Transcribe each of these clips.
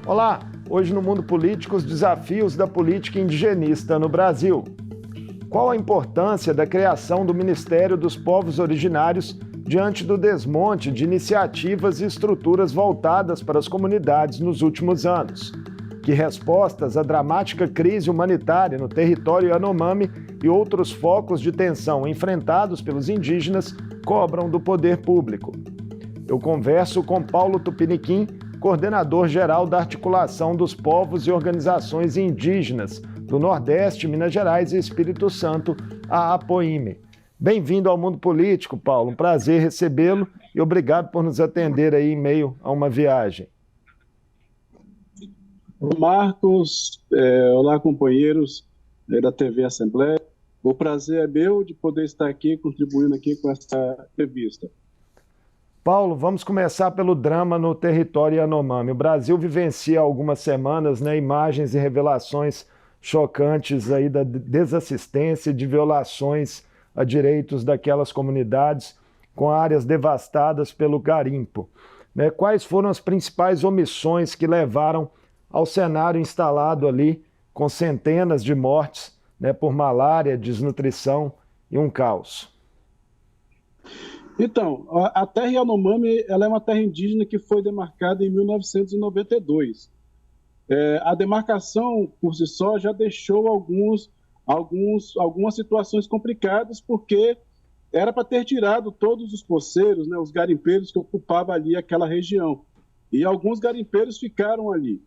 Olá, hoje no Mundo Político, os desafios da política indigenista no Brasil. Qual a importância da criação do Ministério dos Povos Originários diante do desmonte de iniciativas e estruturas voltadas para as comunidades nos últimos anos? Que respostas à dramática crise humanitária no território Yanomami e outros focos de tensão enfrentados pelos indígenas cobram do poder público? Eu converso com Paulo Tupiniquim, coordenador-geral da Articulação dos Povos e Organizações Indígenas do Nordeste, Minas Gerais e Espírito Santo, a APOIME. Bem-vindo ao Mundo Político, Paulo. Um prazer recebê-lo e obrigado por nos atender aí em meio a uma viagem. Marcos, olá companheiros da TV Assembleia. O prazer é meu de poder estar aqui contribuindo aqui com essa entrevista. Paulo, vamos começar pelo drama no território Yanomami. O Brasil vivencia há algumas semanas, imagens e revelações chocantes aí da desassistência e de violações a direitos daquelas comunidades com áreas devastadas pelo garimpo. Quais foram as principais omissões que levaram ao cenário instalado ali com centenas de mortes por malária, desnutrição e um caos? Então, a terra Yanomami ela é uma terra indígena que foi demarcada em 1992. A demarcação, por si só, já deixou algumas situações complicadas, porque era para ter tirado todos os poceiros, os garimpeiros que ocupavam ali aquela região. E alguns garimpeiros ficaram ali.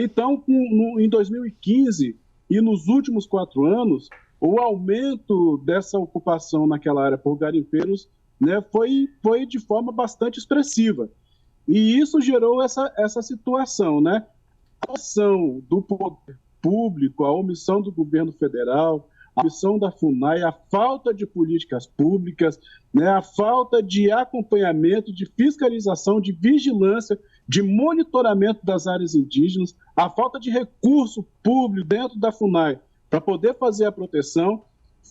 Então, em 2015 e nos últimos 4 anos, o aumento dessa ocupação naquela área por garimpeiros foi de forma bastante expressiva. E isso gerou essa situação, A omissão do poder público, a omissão do governo federal, a omissão da FUNAI, a falta de políticas públicas, a falta de acompanhamento, de fiscalização, de vigilância, de monitoramento das áreas indígenas, a falta de recurso público dentro da FUNAI para poder fazer a proteção,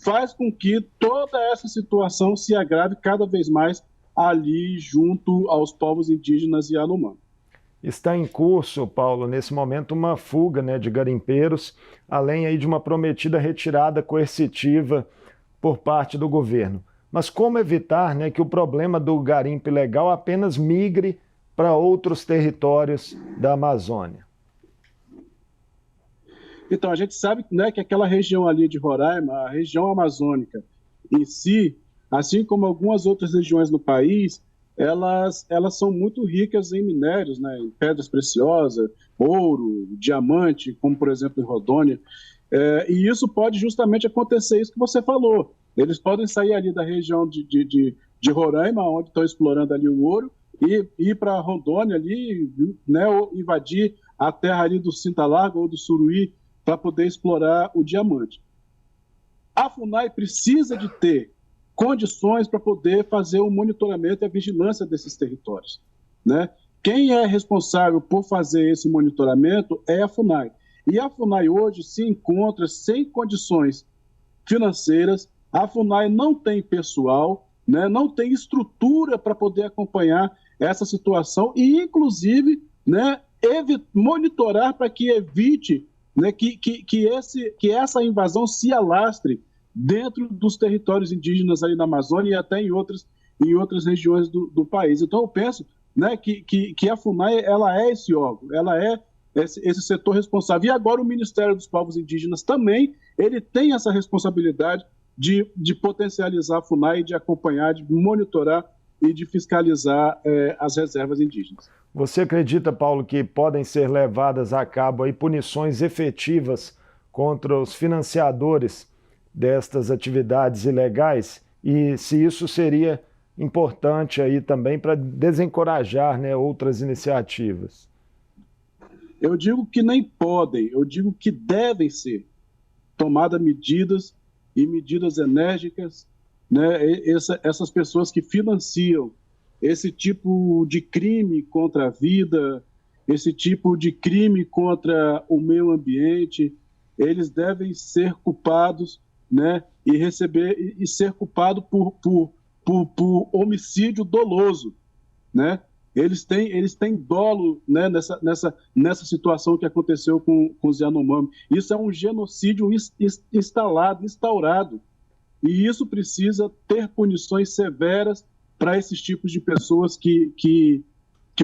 faz com que toda essa situação se agrave cada vez mais ali junto aos povos indígenas Yanomami. Está em curso, Paulo, nesse momento, uma fuga de garimpeiros, além aí de uma prometida retirada coercitiva por parte do governo. Mas como evitar que o problema do garimpo ilegal apenas migre para outros territórios da Amazônia? Então, a gente sabe que aquela região ali de Roraima, a região amazônica em si, assim como algumas outras regiões no país, elas são muito ricas em minérios, em pedras preciosas, ouro, diamante, como por exemplo em Rondônia. E isso pode justamente acontecer isso que você falou. Eles podem sair ali da região de Roraima, onde estão explorando ali o ouro, e ir para Rondônia ali, ou invadir a terra ali do Cinta Larga ou do Suruí para poder explorar o diamante. A FUNAI precisa de ter condições para poder fazer o monitoramento e a vigilância desses territórios. Quem é responsável por fazer esse monitoramento é a FUNAI. E a FUNAI hoje se encontra sem condições financeiras, a FUNAI não tem pessoal, não tem estrutura para poder acompanhar essa situação e, inclusive, monitorar para que evite que essa invasão se alastre dentro dos territórios indígenas aí na Amazônia e até em outras regiões do país. Então, eu penso que a FUNAI ela é esse órgão, ela é esse setor responsável. E agora o Ministério dos Povos Indígenas também ele tem essa responsabilidade de potencializar a FUNAI, de acompanhar, de monitorar e de fiscalizar as reservas indígenas. Você acredita, Paulo, que podem ser levadas a cabo aí punições efetivas contra os financiadores destas atividades ilegais? E se isso seria importante aí também para desencorajar outras iniciativas? Eu digo que nem podem, eu digo que devem ser tomadas medidas e medidas enérgicas, essas pessoas que financiam esse tipo de crime contra a vida, esse tipo de crime contra o meio ambiente, eles devem ser culpados, e ser culpado por homicídio doloso, eles têm dolo, né, nessa situação que aconteceu com os Yanomami. Isso é um genocídio instaurado, e isso precisa ter punições severas para esses tipos de pessoas que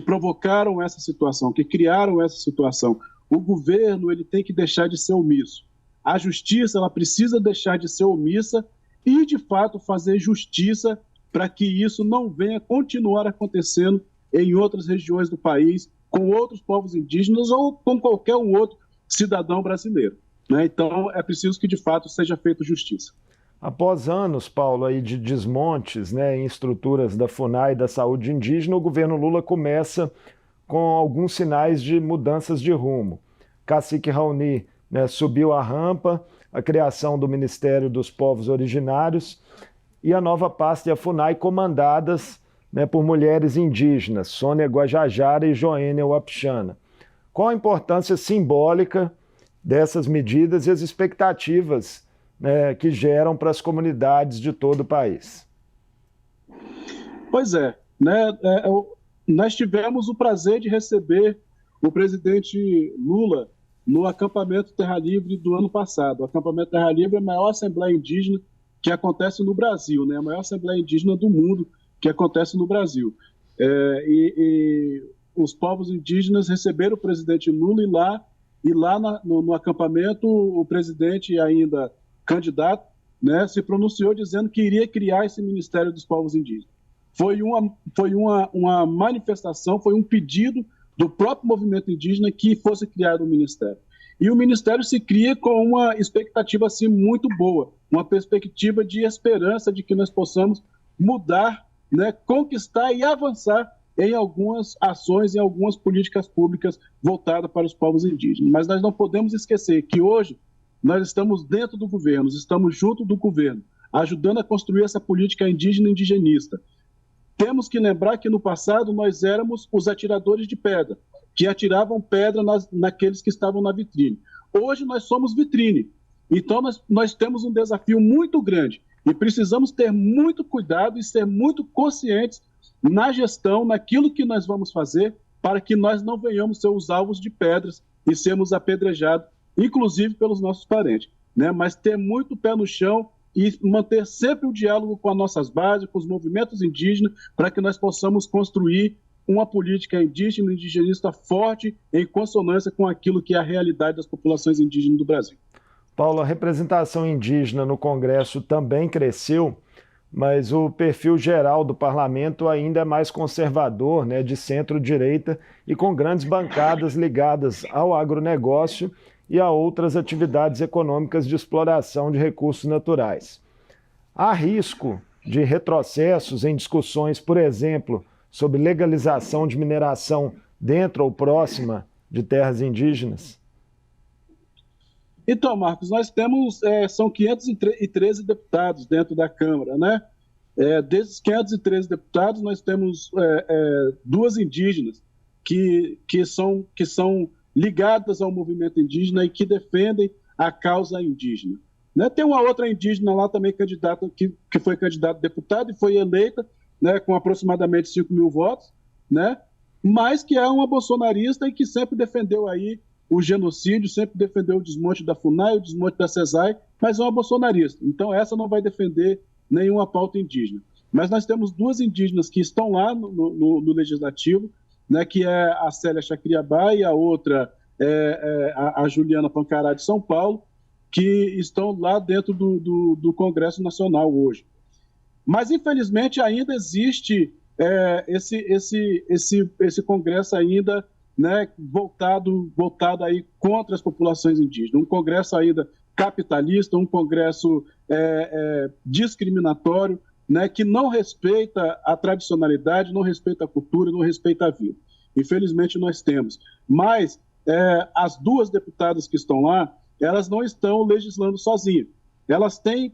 provocaram essa situação, que criaram essa situação. O governo ele tem que deixar de ser omisso. A justiça ela precisa deixar de ser omissa e, de fato, fazer justiça para que isso não venha continuar acontecendo em outras regiões do país, com outros povos indígenas ou com qualquer um outro cidadão brasileiro, né? Então, é preciso que, de fato, seja feita justiça. Após anos, Paulo, aí de desmontes, né, em estruturas da FUNAI e da saúde indígena, o governo Lula começa com alguns sinais de mudanças de rumo. Cacique Raoni, né, subiu a rampa, a criação do Ministério dos Povos Originários e a nova pasta e a FUNAI comandadas, né, por mulheres indígenas, Sônia Guajajara e Joênia Wapichana. Qual a importância simbólica dessas medidas e as expectativas, né, que geram para as comunidades de todo o país? Pois é, né, nós tivemos o prazer de receber o presidente Lula no acampamento Terra Livre do ano passado. O acampamento Terra Livre é a maior assembleia indígena que acontece no Brasil, né? A maior assembleia indígena do mundo que acontece no Brasil. E os povos indígenas receberam o presidente Lula e lá no acampamento o presidente, ainda candidato, né, se pronunciou dizendo que iria criar esse Ministério dos Povos Indígenas. Foi uma manifestação, foi um pedido do próprio movimento indígena que fosse criado um ministério. E o ministério se cria com uma expectativa assim, muito boa, uma perspectiva de esperança de que nós possamos mudar, né, conquistar e avançar em algumas ações, em algumas políticas públicas voltadas para os povos indígenas. Mas nós não podemos esquecer que hoje nós estamos dentro do governo, estamos junto do governo, ajudando a construir essa política indígena e indigenista. Temos que lembrar que no passado nós éramos os atiradores de pedra, que atiravam pedra naqueles que estavam na vitrine. Hoje nós somos vitrine. Então nós temos um desafio muito grande e precisamos ter muito cuidado e ser muito conscientes na gestão, naquilo que nós vamos fazer, para que nós não venhamos ser os alvos de pedras e sermos apedrejados, inclusive pelos nossos parentes, né? Mas ter muito pé no chão e manter sempre o diálogo com as nossas bases, com os movimentos indígenas, para que nós possamos construir uma política indígena e indigenista forte, em consonância com aquilo que é a realidade das populações indígenas do Brasil. Paulo, a representação indígena no Congresso também cresceu, mas o perfil geral do parlamento ainda é mais conservador, né, de centro-direita e com grandes bancadas ligadas ao agronegócio e a outras atividades econômicas de exploração de recursos naturais. Há risco de retrocessos em discussões, por exemplo, sobre legalização de mineração dentro ou próxima de terras indígenas? Então, Marcos, nós temos, são 513 deputados dentro da Câmara, né? Desses 513 deputados, nós temos duas indígenas que são ligadas ao movimento indígena e que defendem a causa indígena, né? Tem uma outra indígena lá também candidata, que foi candidata a deputada e foi eleita, né, com aproximadamente 5 mil votos, né? Mas que é uma bolsonarista e que sempre defendeu aí o genocídio, sempre defendeu o desmonte da FUNAI, o desmonte da CESAI, mas é uma bolsonarista. Então essa não vai defender nenhuma pauta indígena. Mas nós temos duas indígenas que estão lá no Legislativo, né, que é a Célia Chacriabá e a outra a Juliana Pancará de São Paulo, que estão lá dentro do Congresso Nacional hoje. Mas, infelizmente, ainda existe esse Congresso ainda, né, voltado aí contra as populações indígenas. Um Congresso ainda capitalista, um Congresso discriminatório, né, que não respeita a tradicionalidade, não respeita a cultura, não respeita a vida. Infelizmente, nós temos. Mas as duas deputadas que estão lá, elas não estão legislando sozinhas. Elas têm,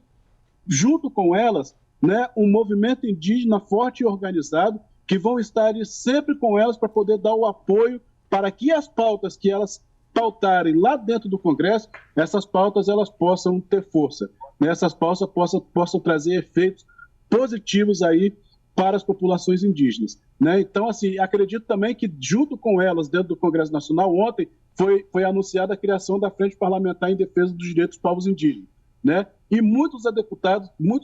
junto com elas, né, um movimento indígena forte e organizado que vão estar sempre com elas para poder dar o apoio para que as pautas que elas pautarem lá dentro do Congresso, essas pautas elas possam ter força, né? Essas pautas possam trazer efeitos positivos aí para as populações indígenas, né? Então, assim, acredito também que, junto com elas, dentro do Congresso Nacional, ontem foi anunciada a criação da Frente Parlamentar em Defesa dos Direitos dos Povos Indígenas, né? E muitos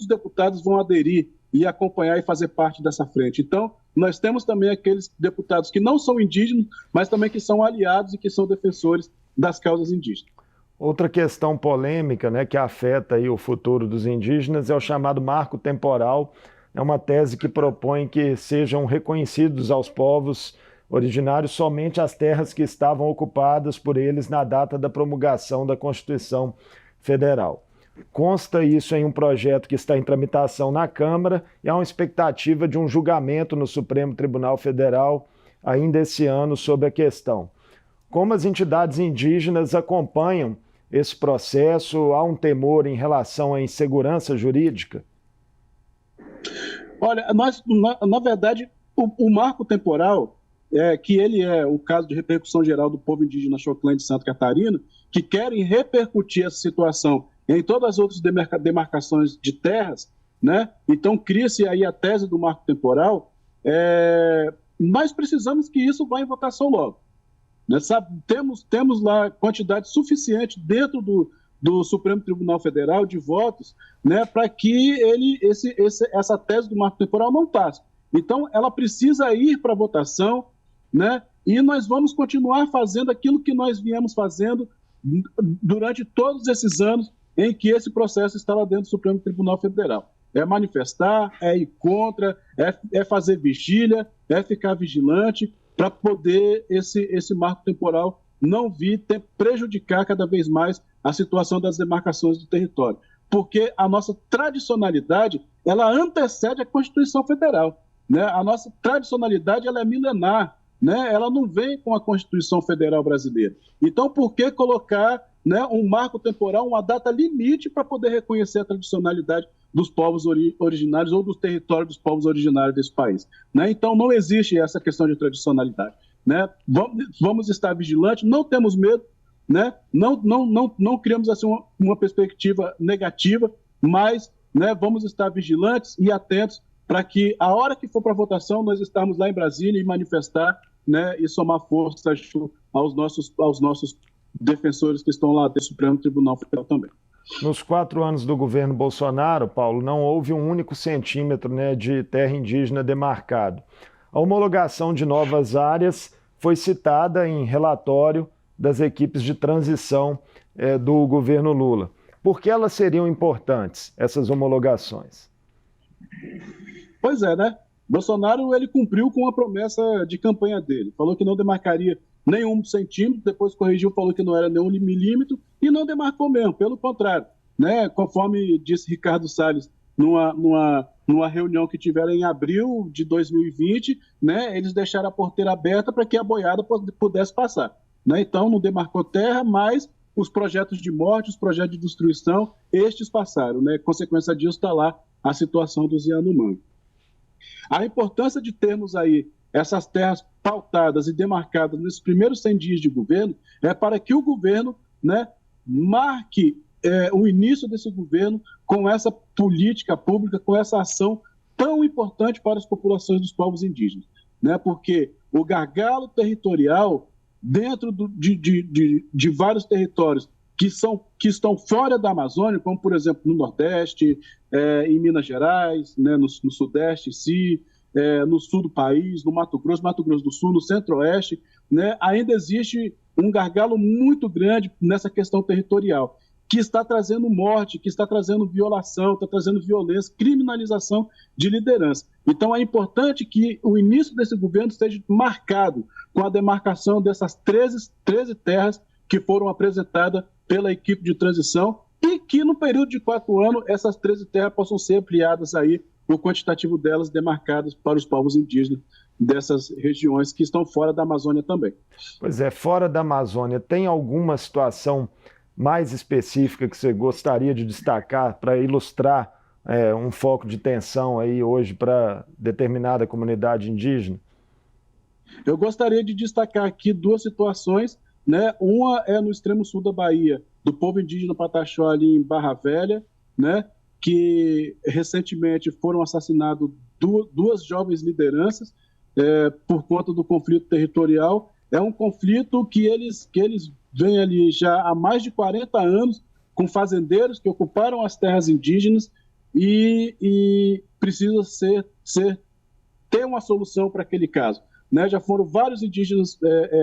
deputados vão aderir e acompanhar e fazer parte dessa frente. Então, nós temos também aqueles deputados que não são indígenas, mas também que são aliados e que são defensores das causas indígenas. Outra questão polêmica, né, que afeta aí o futuro dos indígenas é o chamado marco temporal. É uma tese que propõe que sejam reconhecidos aos povos originários somente as terras que estavam ocupadas por eles na data da promulgação da Constituição Federal. Consta isso em um projeto que está em tramitação na Câmara e há uma expectativa de um julgamento no Supremo Tribunal Federal ainda esse ano sobre a questão. Como as entidades indígenas acompanham esse processo? Há um temor em relação à insegurança jurídica? Olha, na verdade, o marco temporal, que ele é o caso de repercussão geral do povo indígena Xoclã de Santa Catarina, que querem repercutir essa situação em todas as outras demarcações de terras, né? Então cria-se aí a tese do marco temporal. Nós precisamos que isso vá em votação logo, né? Temos lá quantidade suficiente dentro do Supremo Tribunal Federal de votos, né, para que essa tese do marco temporal não passe. Então, ela precisa ir para votação, né, e nós vamos continuar fazendo aquilo que nós viemos fazendo durante todos esses anos em que esse processo estava dentro do Supremo Tribunal Federal. É manifestar, é ir contra, é fazer vigília, é ficar vigilante para poder esse marco temporal não vir prejudicar cada vez mais a situação das demarcações do território. Porque a nossa tradicionalidade, ela antecede a Constituição Federal, né? A nossa tradicionalidade, ela é milenar, né? Ela não vem com a Constituição Federal brasileira. Então, por que colocar, né, um marco temporal, uma data limite para poder reconhecer a tradicionalidade dos povos originários ou dos territórios dos povos originários desse país, né? Então, não existe essa questão de tradicionalidade, né? Vamos estar vigilantes, não temos medo, né? Não criamos assim uma perspectiva negativa, mas, né, vamos estar vigilantes e atentos para que, a hora que for para a votação, nós estarmos lá em Brasília e manifestar, né, e somar força aos nossos defensores que estão lá do Supremo Tribunal Federal também. Nos 4 anos do governo Bolsonaro, Paulo, não houve um único centímetro, né, de terra indígena demarcado. A homologação de novas áreas foi citada em relatório das equipes de transição do governo Lula. Por que elas seriam importantes, essas homologações? Pois é, né? Bolsonaro, ele cumpriu com a promessa de campanha dele. Falou que não demarcaria nenhum centímetro, depois corrigiu, falou que não era nenhum milímetro e não demarcou mesmo, pelo contrário, né? Conforme disse Ricardo Salles numa reunião que tiveram em abril de 2020, né? Eles deixaram a porteira aberta para que a boiada pudesse passar, né? Então não demarcou terra, mas os projetos de morte, os projetos de destruição, estes passaram, né? Consequência disso está lá a situação dos Yanomami. A importância de termos aí essas terras pautadas e demarcadas nesses primeiros 100 dias de governo é para que o governo, né, marque o início desse governo com essa política pública, com essa ação tão importante para as populações dos povos indígenas, né? Porque o gargalo territorial dentro de vários territórios que estão fora da Amazônia, como, por exemplo, no Nordeste, em Minas Gerais, né, no Sudeste em si, no sul do país, no Mato Grosso do Sul, no Centro-Oeste, né, ainda existe um gargalo muito grande nessa questão territorial, que está trazendo morte, que está trazendo violação, está trazendo violência, criminalização de liderança. Então, é importante que o início desse governo esteja marcado com a demarcação dessas 13 terras que foram apresentadas pela equipe de transição e que, no período de 4 anos, essas 13 terras possam ser ampliadas aí, o quantitativo delas demarcadas para os povos indígenas dessas regiões que estão fora da Amazônia também. Pois é, fora da Amazônia, tem alguma situação mais específica que você gostaria de destacar para ilustrar um foco de tensão aí hoje para determinada comunidade indígena? Eu gostaria de destacar aqui 2 situações, né? Uma é no extremo sul da Bahia, do povo indígena Pataxó, ali em Barra Velha, né? Que recentemente foram assassinados duas jovens lideranças por conta do conflito territorial. É um conflito que eles vêm ali já há mais de 40 anos, com fazendeiros que ocuparam as terras indígenas e precisa ter uma solução para aquele caso. Né? Já foram vários indígenas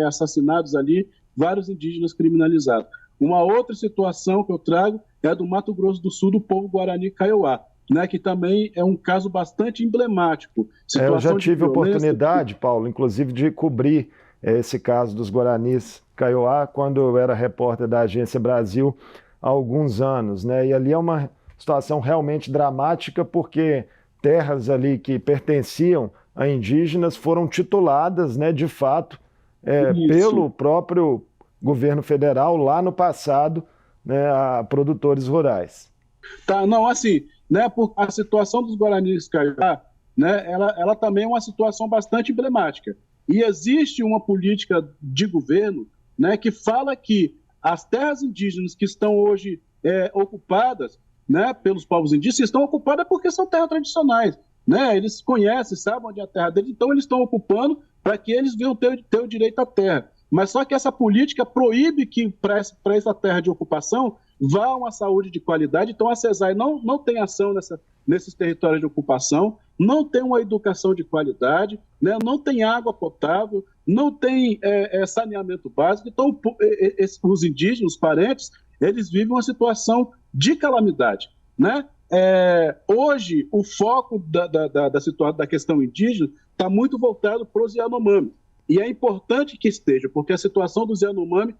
assassinados ali, vários indígenas criminalizados. Uma outra situação que eu trago é do Mato Grosso do Sul, do povo Guarani Kaiowá, né? Que também é um caso bastante emblemático. Eu já tive oportunidade, Paulo, inclusive, de cobrir esse caso dos Guaranis Kaiowá quando eu era repórter da Agência Brasil há alguns anos, né? E ali é uma situação realmente dramática, porque terras ali que pertenciam a indígenas foram tituladas, né, de fato, pelo próprio governo federal lá no passado, né, a produtores rurais. Tá, não, assim, né, a situação dos Guaranis Kaiowá, né, ela também é uma situação bastante emblemática. E existe uma política de governo, né, que fala que as terras indígenas que estão hoje ocupadas, né, pelos povos indígenas, estão ocupadas porque são terras tradicionais. Né? Eles conhecem, sabem onde é a terra deles, então eles estão ocupando para que eles venham ter o direito à terra. Mas só que essa política proíbe que para essa terra de ocupação vá uma saúde de qualidade. Então a CESAI não tem ação nesses territórios de ocupação, não tem uma educação de qualidade, né? Não tem água potável, não tem saneamento básico. Então os indígenas, os parentes, eles vivem uma situação de calamidade, né? Hoje, o foco da questão indígena está muito voltado para os Yanomami. E é importante que esteja, porque a situação dos Yanomami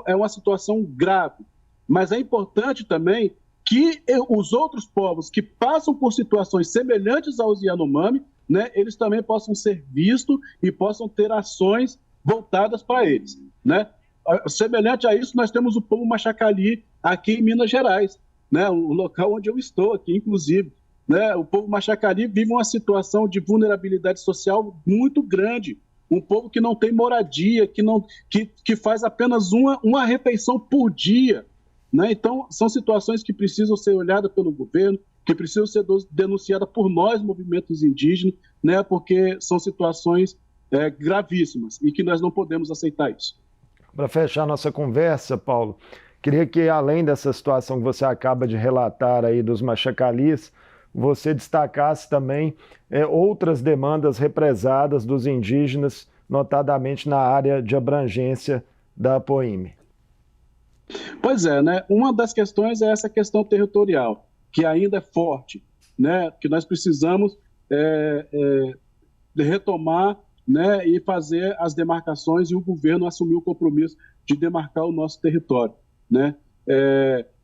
é uma situação grave. Mas é importante também que os outros povos que passam por situações semelhantes aos Yanomami, né, eles também possam ser vistos e possam ter ações voltadas para eles. Né? Semelhante a isso, nós temos o povo Machacali aqui em Minas Gerais. Né, o local onde eu estou aqui, inclusive. Né, o povo Machacali vive uma situação de vulnerabilidade social muito grande. Um povo que não tem moradia, que faz apenas uma refeição por dia. Né? Então, são situações que precisam ser olhadas pelo governo, que precisam ser denunciadas por nós, movimentos indígenas, né, porque são situações gravíssimas e que nós não podemos aceitar isso. Para fechar nossa conversa, Paulo, queria que, além dessa situação que você acaba de relatar aí dos Machacalis, você destacasse também outras demandas represadas dos indígenas, notadamente na área de abrangência da APOIME. Pois é, né? Uma das questões é essa questão territorial, que ainda é forte, né? Que nós precisamos retomar, né? E fazer as demarcações e o governo assumir o compromisso de demarcar o nosso território. Né?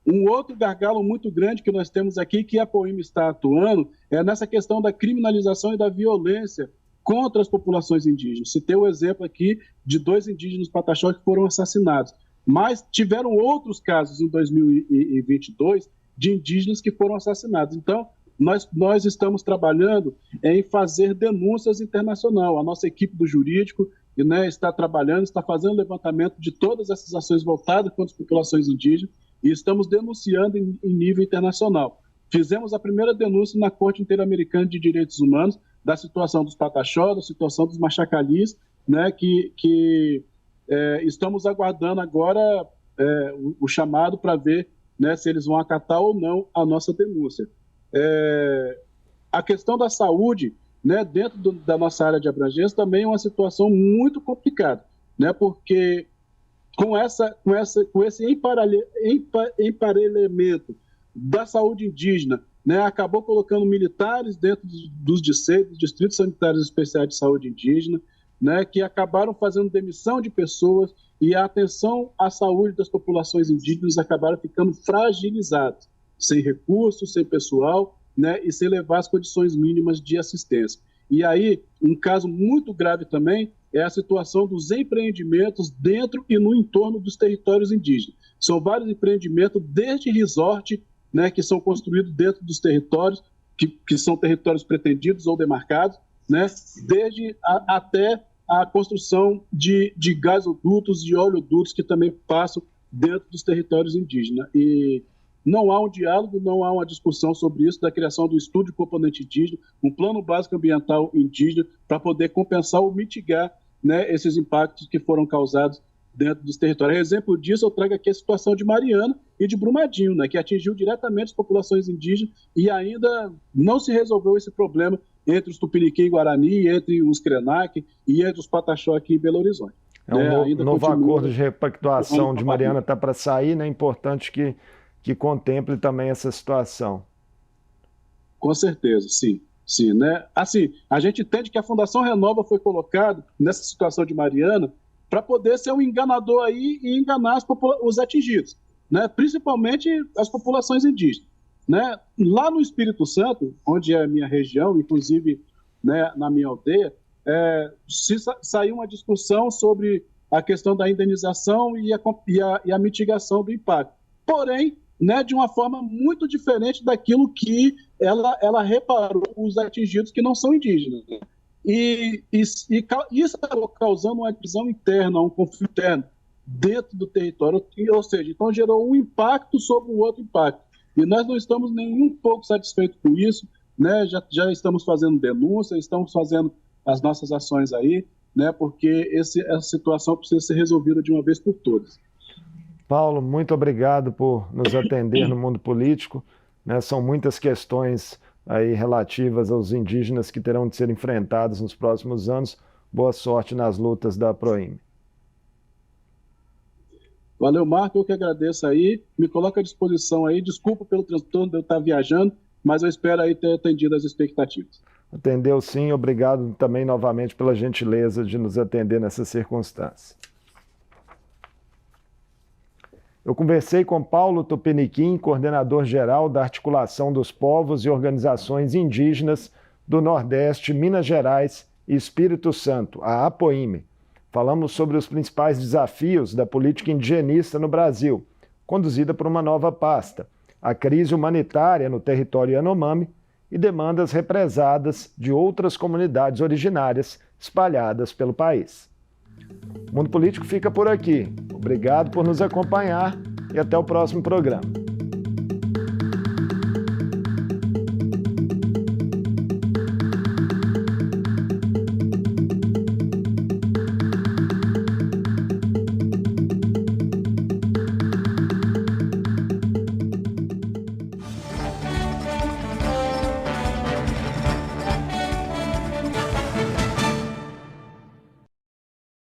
Um outro gargalo muito grande que nós temos aqui, que a APOIME está atuando, é nessa questão da criminalização e da violência contra as populações indígenas. Citei o exemplo aqui de 2 indígenas pataxó que foram assassinados, mas tiveram outros casos em 2022 de indígenas que foram assassinados. Então, nós estamos trabalhando em fazer denúncias internacionais. A nossa equipe do jurídico, né, está trabalhando, está fazendo levantamento de todas essas ações voltadas contra as populações indígenas e estamos denunciando em nível internacional. Fizemos a primeira denúncia na Corte Interamericana de Direitos Humanos da situação dos Pataxó, da situação dos Machacalis, né, que estamos aguardando agora o chamado para ver, né, se eles vão acatar ou não a nossa denúncia. A questão da saúde, né, dentro da nossa área de abrangência também é uma situação muito complicada, né, porque com esse emparelhamento da saúde indígena, né, acabou colocando militares dentro dos Distritos Sanitários Especiais de Saúde Indígena, né, que acabaram fazendo demissão de pessoas e a atenção à saúde das populações indígenas acabaram ficando fragilizadas, sem recursos, sem pessoal, né, e sem levar as condições mínimas de assistência. E aí, um caso muito grave também é a situação dos empreendimentos dentro e no entorno dos territórios indígenas. São vários empreendimentos, desde resort, né, que são construídos dentro dos territórios, que são territórios pretendidos ou demarcados, né, desde até a construção de gasodutos e oleodutos que também passam dentro dos territórios indígenas. E não há um diálogo, não há uma discussão sobre isso, da criação do estudo de componente indígena, um plano básico ambiental indígena, para poder compensar ou mitigar, né, esses impactos que foram causados dentro dos territórios. Exemplo disso, eu trago aqui a situação de Mariana e de Brumadinho, né, que atingiu diretamente as populações indígenas e ainda não se resolveu esse problema entre os Tupiniquim e Guarani, entre os Krenak e entre os Pataxó aqui em Belo Horizonte. Um novo acordo de repactuação de Mariana está para sair, né? É importante que contemple também essa situação. Com certeza, sim. Sim, né? Assim, a gente entende que a Fundação Renova foi colocada nessa situação de Mariana para poder ser um enganador aí e enganar os atingidos, né? Principalmente as populações indígenas, né? Lá no Espírito Santo, onde é a minha região, inclusive, né, na minha aldeia, saiu uma discussão sobre a questão da indenização e a mitigação do impacto. Porém, né, de uma forma muito diferente daquilo que ela reparou os atingidos que não são indígenas. E isso acabou causando uma divisão interna, um conflito interno dentro do território, ou seja, então gerou um impacto sobre o outro impacto. E nós não estamos nem um pouco satisfeitos com isso, né? Já estamos fazendo denúncia, estamos fazendo as nossas ações aí, né? Porque essa situação precisa ser resolvida de uma vez por todas. Paulo, muito obrigado por nos atender no mundo político, né? São muitas questões aí relativas aos indígenas que terão de ser enfrentadas nos próximos anos. Boa sorte nas lutas da Proime. Valeu, Marco, eu que agradeço aí, me coloco à disposição aí, desculpa pelo transtorno de eu estar viajando, mas eu espero aí ter atendido as expectativas. Atendeu sim, obrigado também novamente pela gentileza de nos atender nessa circunstância. Eu conversei com Paulo Tupiniquim, coordenador-geral da Articulação dos Povos e Organizações Indígenas do Nordeste, Minas Gerais e Espírito Santo, a APOIME. Falamos sobre os principais desafios da política indigenista no Brasil, conduzida por uma nova pasta, a crise humanitária no território Yanomami e demandas represadas de outras comunidades originárias espalhadas pelo país. O Mundo Político fica por aqui. Obrigado por nos acompanhar e até o próximo programa.